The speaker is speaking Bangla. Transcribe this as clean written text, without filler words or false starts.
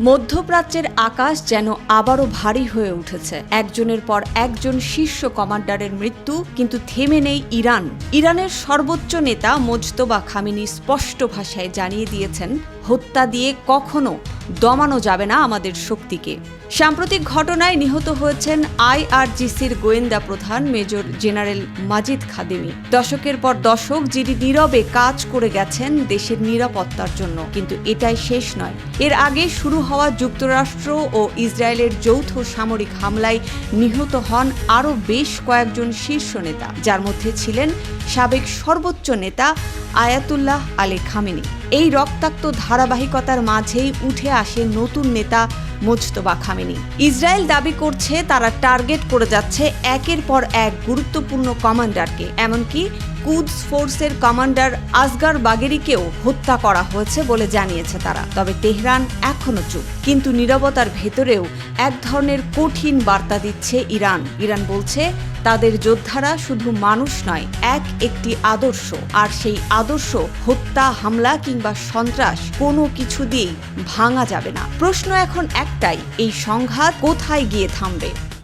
মধ্যপ্রাচ্যের আকাশ যেন আবারও ভারী হয়ে উঠেছে। একজনের পর একজন শীর্ষ কমান্ডারের মৃত্যু, কিন্তু থেমে নেই ইরান। ইরানের সর্বোচ্চ নেতা মোজতবা খামেনি স্পষ্ট ভাষায় জানিয়ে দিয়েছেন, হত্যা দিয়ে কখনো দমানো যাবে না আমাদের শক্তিকে। সাম্প্রতিক ঘটনায় নিহত হয়েছেন আইআরজিসির গোয়েন্দা প্রধান মেজর জেনারেল মাজিদ খাদেমি। দশকের পর দশক যিনি নীরবে কাজ করে গেছেন দেশের নিরাপত্তার জন্য। কিন্তু এটাই শেষ নয়। এর আগে শুরু হওয়া যুক্তরাষ্ট্র ও ইসরায়েলের যৌথ সামরিক হামলায় নিহত হন আরও বেশ কয়েকজন শীর্ষ নেতা, যার মধ্যে ছিলেন সাবেক সর্বোচ্চ নেতা আয়াতুল্লাহ আলী খামেনি। এই রক্তাক্ত ধারাবাহিকতার মাঝেই উঠে আসে নতুন নেতা মোজতবা খামেনি। ইসরায়েল দাবি করছে তারা টার্গেট করে যাচ্ছে একের পর এক গুরুত্বপূর্ণ কমান্ডারকে। এমনকি কুদস ফোর্সের কমান্ডার আসগার বাগেরিকেও হত্যা করা হয়েছে বলে জানিয়েছে তারা। তবে তেহরান এখনো চুপ। কিন্তু নীরবতার ভেতরেও এক ধরনের কঠিন বার্তা দিচ্ছে ইরান। ইরান বলছে তাদের যোদ্ধারা শুধু মানুষ নয়, একটি আদর্শ। আর সেই আদর্শ হত্যা, হামলা কিংবা সন্ত্রাস কোনো কিছু দিয়েই ভাঙা যাবে না। প্রশ্ন এখন একটাই, এই সংঘাত কোথায় গিয়ে থামবে?